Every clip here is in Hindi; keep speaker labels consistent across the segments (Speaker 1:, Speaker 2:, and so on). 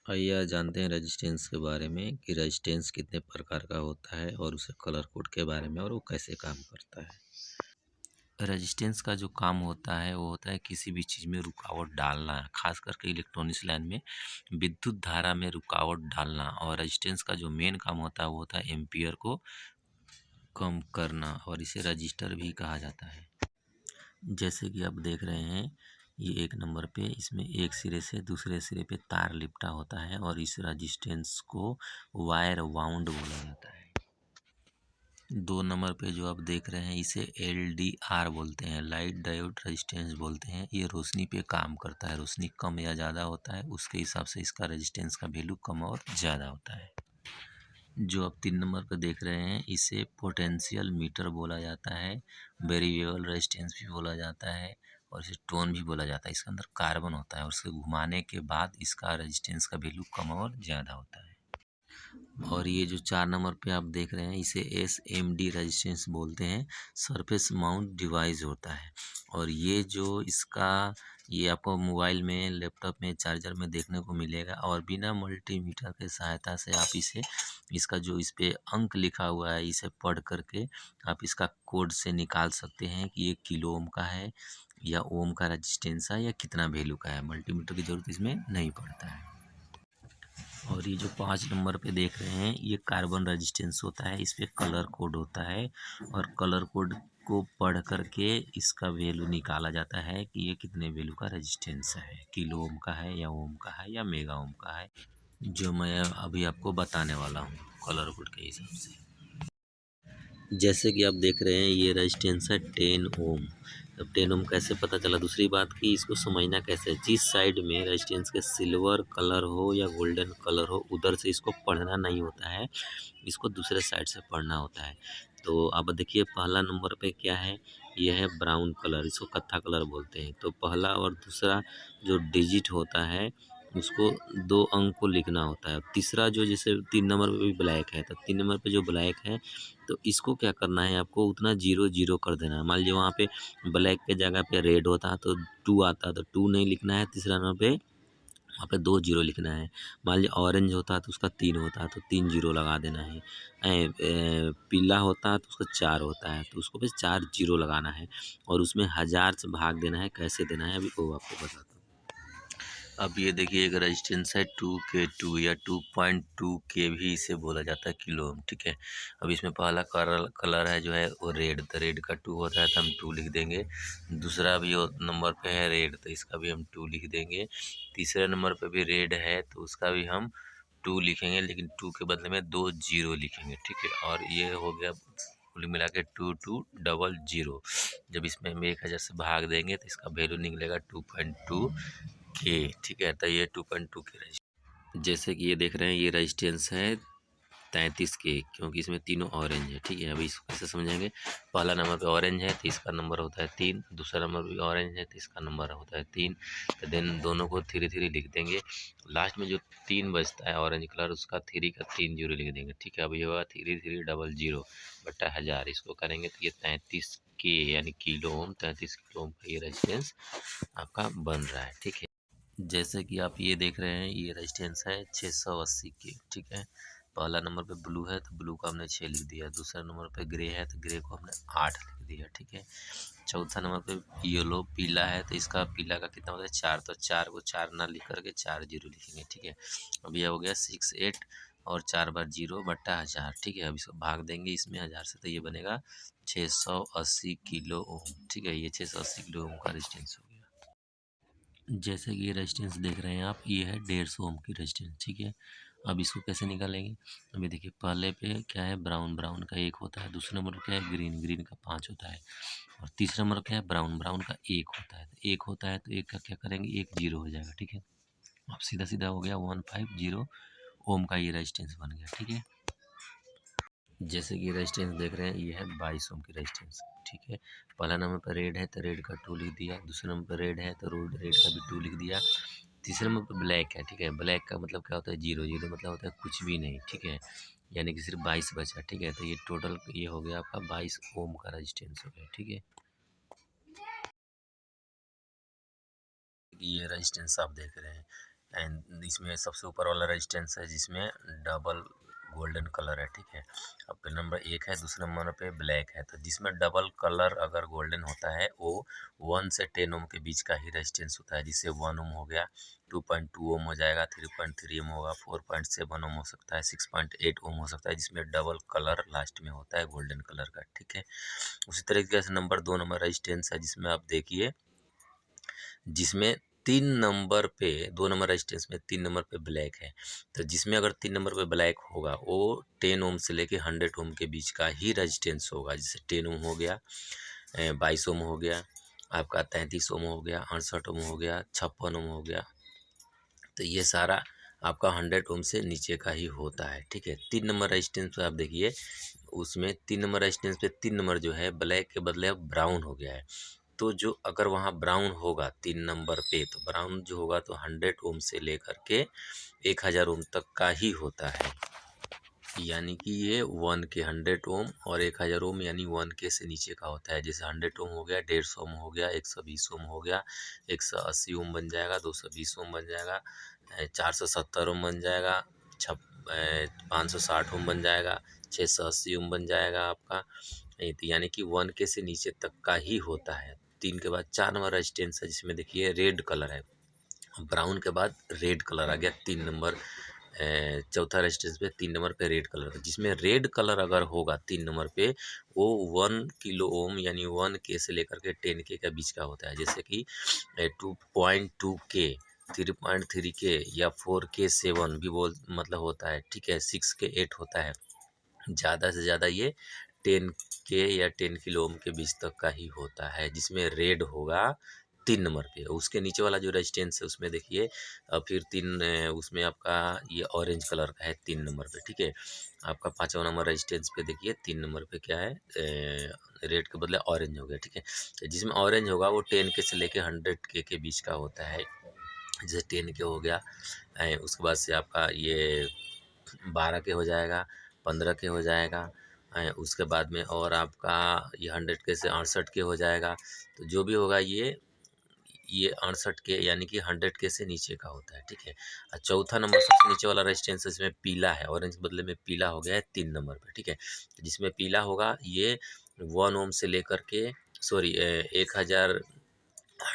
Speaker 1: आइए आज जानते हैं रेजिस्टेंस के बारे में कि रेजिस्टेंस कितने प्रकार का होता है और उसे कलर कोड के बारे में और वो कैसे काम करता है। रेजिस्टेंस का जो काम होता है वो होता है किसी भी चीज़ में रुकावट डालना, खास करके इलेक्ट्रॉनिक्स लाइन में विद्युत धारा में रुकावट डालना। और रेजिस्टेंस का जो मेन काम होता है वो होता है एम्पियर को कम करना और इसे रजिस्टर भी कहा जाता है। जैसे कि आप देख रहे हैं ये एक नंबर पे इसमें एक सिरे से दूसरे सिरे पे तार लिपटा होता है और इस रेजिस्टेंस को वायर वाउंड बोला जाता है। 2 नंबर पे जो आप देख रहे हैं इसे LDR बोलते हैं, लाइट डायोड रेजिस्टेंस बोलते हैं। ये रोशनी पे काम करता है, रोशनी कम या ज़्यादा होता है उसके हिसाब से इसका रेजिस्टेंस का वैल्यू कम और ज़्यादा होता है। जो आप 3 नंबर पर देख रहे हैं इसे पोटेंशियल मीटर बोला जाता है, वेरिएबल रेजिस्टेंस भी बोला जाता है और इसे टोन भी बोला जाता है। इसके अंदर कार्बन होता है और उसे घुमाने के बाद इसका रेजिस्टेंस का वैल्यू कम और ज़्यादा होता है। और ये जो 4 नंबर पे आप देख रहे हैं इसे SMD रेजिस्टेंस बोलते हैं, सरफेस माउंट डिवाइस होता है। और ये आपको मोबाइल में, लैपटॉप में, चार्जर में देखने को मिलेगा और बिना मल्टीमीटर के सहायता से आप इसका जो इस पे अंक लिखा हुआ है इसे पढ़ करके आप इसका कोड से निकाल सकते हैं कि ये किलो ओम का है या ओम का रेजिस्टेंस है या कितना वैल्यू का है। मल्टीमीटर की ज़रूरत इसमें नहीं पड़ता है। और ये जो 5 नंबर पे देख रहे हैं ये कार्बन रेजिस्टेंस होता है, इस पे कलर कोड होता है और कलर कोड को पढ़ करके इसका वैल्यू निकाला जाता है कि ये कितने वैल्यू का रेजिस्टेंस है, किलो ओम का है या ओम का है या मेगा ओम का है, जो मैं अभी आपको बताने वाला हूँ कलर कोड के हिसाब से। जैसे कि आप देख रहे हैं ये रेजिस्टेंस है 10 ओम। अब 10 ओम कैसे पता चला, दूसरी बात कि इसको समझना कैसे है। जिस साइड में रेजिस्टेंस के सिल्वर कलर हो या गोल्डन कलर हो उधर से इसको पढ़ना नहीं होता है, इसको दूसरे साइड से पढ़ना होता है। तो अब देखिए पहला नंबर पे क्या है, यह है ब्राउन कलर, इसको कत्था कलर बोलते हैं। तो पहला और दूसरा जो डिजिट होता है उसको 2 अंक को लिखना होता है। तीसरा जो जैसे 3 नंबर पे भी ब्लैक है तो 3 नंबर पे जो ब्लैक है तो इसको क्या करना है, आपको उतना 0 0 कर देना है। मान लीजिए वहाँ पे ब्लैक के जगह पे रेड होता तो 2 आता तो 2 नहीं लिखना है, तीसरा नंबर पे वहाँ पे 2 0 लिखना है। मान लीजिए ऑरेंज होता तो उसका 3 होता तो 3 0 लगा देना है। पीला होता तो उसका 4 होता है तो उसको बस 4 0 लगाना है और उसमें 1000 से भाग देना है। कैसे देना है अभी वो आपको बताता हूँ। अब ये देखिए एक रेजिस्टेंस है 2K2 या 2.2K भी इसे बोला जाता है किलो ओम, ठीक है। अब इसमें पहला कलर है जो है वो रेड, तो रेड का 2 होता है तो हम 2 लिख देंगे। दूसरा भी नंबर पे है रेड तो इसका भी हम 2 लिख देंगे। तीसरे नंबर पे भी रेड है तो उसका भी हम 2 लिखेंगे, लेकिन 2 के बदले में 2 0 लिखेंगे, ठीक है। और ये हो गया कुल मिला के 2200। जब इसमें हम 1000 से भाग देंगे तो इसका वैल्यू निकलेगा 2.2 के, ठीक है। तो ये 2.2 के रजिस्टेंस, जैसे कि ये देख रहे हैं ये रजिस्टेंस है 33 के, क्योंकि इसमें तीनों ऑरेंज है, ठीक है। अभी इसको कैसे समझेंगे, पहला नंबर पे ऑरेंज है तो इसका नंबर होता है 3, दूसरा नंबर भी ऑरेंज है तो इसका नंबर होता है 3। तो देन दोनों को 3 3 लिख देंगे, लास्ट में जो 3 बचता है ऑरेंज कलर उसका 3 का 3 0 लिख देंगे, ठीक है। अब ये होगा 3300 बटा 1000, इसको करेंगे तो ये 33 के यानी किलो ओम, 33 किलो ओम का ये रेजिस्टेंस आपका बन रहा है, ठीक है। जैसे कि आप ये देख रहे हैं ये रेजिस्टेंस है 680 के, ठीक है। पहला नंबर पे ब्लू है तो ब्लू का हमने 6 लिख दिया, दूसरा नंबर पे ग्रे है तो ग्रे को हमने 8 लिख दिया, ठीक है। चौथा नंबर पे येलो पीला है तो इसका पीला का कितना होता है 4, तो 4 को 4 ना लिख करके 4 0 लिखेंगे, ठीक है। अब यह हो गया 6 8 और 4 बार 0 बट्टा 1000, ठीक है। अब इसको भाग देंगे इसमें 1000 से तो ये बनेगा 680 किलो ओम, ठीक है। ये 680 किलो ओम का रेजिस्टेंस हो गया। जैसे कि ये रेजिस्टेंस देख रहे हैं आप, ये है 150 ओम की रेजिस्टेंस, ठीक है। अब इसको कैसे निकालेंगे, अभी देखिए पहले पे क्या है ब्राउन, ब्राउन का 1 होता है, दूसरे नंबर पे क्या है ग्रीन, ग्रीन का 5 होता है और तीसरा नंबर क्या है ब्राउन, ब्राउन का 1 होता है। तो 1 होता है तो 1 का क्या करेंगे 1 0 हो जाएगा, ठीक है। अब सीधा सीधा हो गया 150 ओम का ये रेजिस्टेंस बन गया, ठीक है। जैसे कि रेजिस्टेंस देख रहे हैं ये है 22 ओम की रेजिस्टेंस, ठीक है। पहला नंबर पर रेड है तो रेड का 2 लिख दिया, दूसरे नंबर पर रेड है तो रेड का भी 2 लिख दिया, तीसरे नंबर पर ब्लैक है, ठीक है। ब्लैक का मतलब क्या होता है 0 0 मतलब होता है कुछ भी नहीं, ठीक है। यानी कि सिर्फ 22 बचा, ठीक है। तो ये टोटल ये हो गया आपका 22 ओम का रेजिस्टेंस हो गया, ठीक है। ये रेजिस्टेंस आप देख रहे हैं एंड इसमें सबसे ऊपर वाला रेजिस्टेंस है जिसमें डबल गोल्डन कलर है, ठीक है। अब पे नंबर 1 है, दूसरे नंबर पे ब्लैक है। तो जिसमें डबल कलर अगर गोल्डन होता है वो 1 से 10 ओम के बीच का ही रेजिस्टेंस होता है। जिससे 1 ओम हो गया, 2.2 ओम हो जाएगा, 3.3 ओम होगा, 4.7 ओम हो सकता है, 6.8 ओम हो सकता है, जिसमें डबल कलर लास्ट में होता है गोल्डन कलर का, ठीक है। उसी तरीके से नंबर 2 नंबर रेजिस्टेंस है जिसमें आप देखिए, जिसमें 3 नंबर पे 2 नंबर रेजिस्टेंस में 3 नंबर पे ब्लैक है। तो जिसमें अगर 3 नंबर पे ब्लैक होगा वो 10 ओम से लेके 100 ओम के बीच का ही रेजिस्टेंस होगा। जैसे 10 ओम हो गया, 22 ओम हो गया, आपका 33 ओम हो गया, 68 ओम हो गया, 56 ओम हो गया। तो ये सारा आपका 100 ओम से नीचे का ही होता है, ठीक है। 3 नंबर रेजिस्टेंस पे आप देखिए, उसमें 3 नंबर रेजिस्टेंस पे 3 नंबर जो है ब्लैक के बदले अब ब्राउन हो गया है। तो जो अगर वहाँ ब्राउन होगा 3 नंबर पे, तो ब्राउन जो होगा तो 100 ओम से लेकर के 1000 ओम तक का ही होता है। यानी कि ये 1 के 100 ओम और 1000 ओम यानी 1 के से नीचे का होता है। जैसे 100 ओम हो गया, 150 ओम हो गया, 120 ओम हो गया, 180 ओम बन जाएगा, 220 ओम बन जाएगा, 470 ओम बन जाएगा, 560 ओम बन जाएगा, 680 ओम बन जाएगा आपका। यानी कि 1 के से नीचे तक का ही होता है। 3 के बाद 4 नंबर रेजिस्टेंस है जिसमें देखिए रेड कलर है। ब्राउन के बाद रेड कलर आ गया 3 नंबर, चौथा रेजिस्टेंस पे 3 नंबर पे रेड कलर, जिसमें रेड कलर अगर होगा 3 नंबर पे वो 1 किलो ओम यानी 1 के से लेकर के 10 के का बीच का होता है। जैसे कि 2.2 के, 3.3 के या 4 के 7 भी बोल मतलब होता है, ठीक है। 6 के 8 होता है। ज़्यादा से ज़्यादा ये 10 के या 10 किलो ओम के बीच तक का ही होता है, जिसमें रेड होगा 3 नंबर पे। उसके नीचे वाला जो रेजिस्टेंस है उसमें देखिए फिर 3 उसमें आपका ये ऑरेंज कलर का है 3 नंबर पे, ठीक है। आपका 5वां नंबर रेजिस्टेंस पे देखिए 3 नंबर पे क्या है, रेड के बदले ऑरेंज हो गया, ठीक है। तो जिसमें ऑरेंज होगा वो 10 के से लेके 100 के बीच का होता है। जैसे 10 के हो गया, उसके बाद से आपका ये 12 के हो जाएगा, 15 के हो जाएगा, उसके बाद में और आपका ये 100 के से 68 के हो जाएगा। तो जो भी होगा ये 68 के यानी कि 100 के से नीचे का होता है, ठीक है। और चौथा नंबर सबसे नीचे वाला रेजिस्टेंस इसमें पीला है, ऑरेंज के बदले में पीला हो गया है 3 नंबर पे, ठीक है। तो जिसमें पीला होगा ये 1 ओम से लेकर के 1000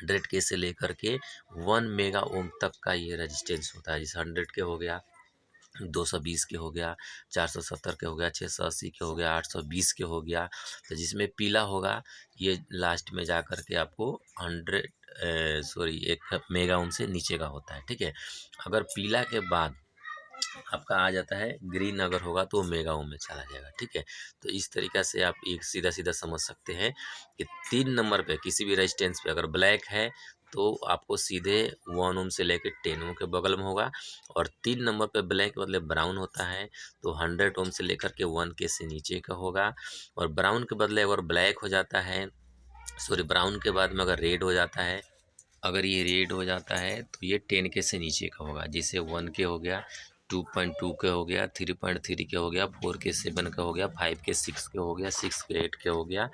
Speaker 1: 100 के से लेकर के 1 मेगा ओम तक का ये रेजिस्टेंस होता है। जैसे 100 के हो गया, 220 के हो गया, 470 के हो गया, 680 के हो गया, 820 के हो गया। तो जिसमें पीला होगा ये लास्ट में जा कर के आपको 1 मेगा ओम से नीचे का होता है, ठीक है। अगर पीला के बाद आपका आ जाता है ग्रीन, अगर होगा तो मेगा ओम में चला जाएगा, ठीक है। तो इस तरीक़ा से आप एक सीधा सीधा समझ सकते हैं कि 3 नंबर पे किसी भी रेजिस्टेंस पे अगर ब्लैक है तो आपको सीधे 1 ओम से लेकर 10 ओम के बगल में होगा, और 3 नंबर पे ब्लैक के बदले ब्राउन होता है तो 100 ओम से लेकर के 1 के से नीचे का होगा। और ब्राउन के बदले अगर ब्लैक हो जाता है, ब्राउन के बाद में अगर रेड हो जाता है, अगर ये रेड हो जाता है तो ये 10 के से नीचे का होगा। जैसे 1 के हो गया, 2.2 के हो गया, 3.3 के हो गया, 4 के 7 का हो गया, 5 के 6 के हो गया, 6 के 8 के हो गया,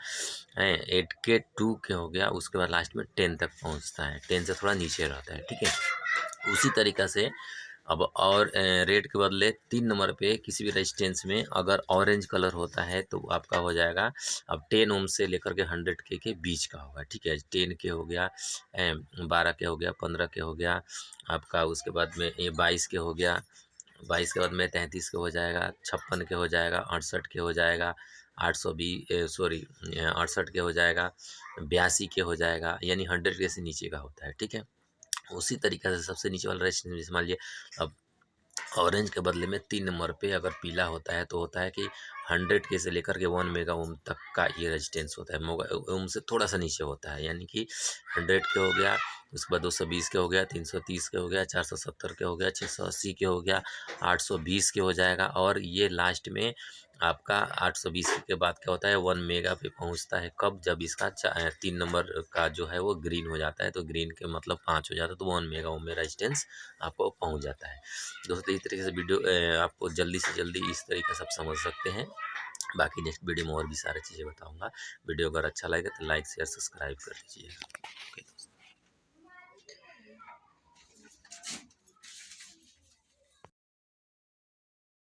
Speaker 1: 8 के 2 के हो गया। उसके बाद लास्ट में 10 तक पहुंचता है, 10 से थोड़ा नीचे रहता है, ठीक है। उसी तरीक़ा से अब और रेड के बदले 3 नंबर पे किसी भी रेजिस्टेंस में अगर ऑरेंज कलर होता है तो आपका हो जाएगा अब 10 ओम से लेकर के 100 के बीच का होगा, ठीक है। 10 के हो गया, 12 के हो गया, 15 के हो गया आपका, उसके बाद में ये 22 के हो गया, 22 के बाद में 33 के हो जाएगा, 56 के हो जाएगा, 68 के हो जाएगा, 68 के हो जाएगा, 82 के हो जाएगा, यानी 100 के से नीचे का होता है, ठीक है। उसी तरीक़े से सबसे नीचे वाला रेजिस्टेंस मान लीजिए, अब ऑरेंज के बदले में 3 नंबर पे अगर पीला होता है तो होता है कि 100 के से लेकर के 1 मेगा ओम तक का ये रेजिस्टेंस होता है। ओम से थोड़ा सा नीचे होता है, यानी कि 100 के हो गया, उसके बाद 220 के हो गया, 330 के हो गया, 470 के हो गया, 680 के हो गया, 820 के हो जाएगा, और ये लास्ट में आपका 820 के बाद क्या होता है 1 मेगा पे पहुंचता है। कब? जब इसका 3 नंबर का जो है वो ग्रीन हो जाता है, तो ग्रीन के मतलब 5 हो जाता है, तो 1 मेगा ओम में रेजिस्टेंस आपको पहुंच जाता है। दोस्तों इस तरीके से वीडियो आपको जल्दी से जल्दी इस तरीके से आप समझ सकते हैं। बाकी नेक्स्ट वीडियो में और भी सारी चीज़ें बताऊंगा। वीडियो अगर अच्छा लगे तो लाइक शेयर सब्सक्राइब कर दीजिएगा।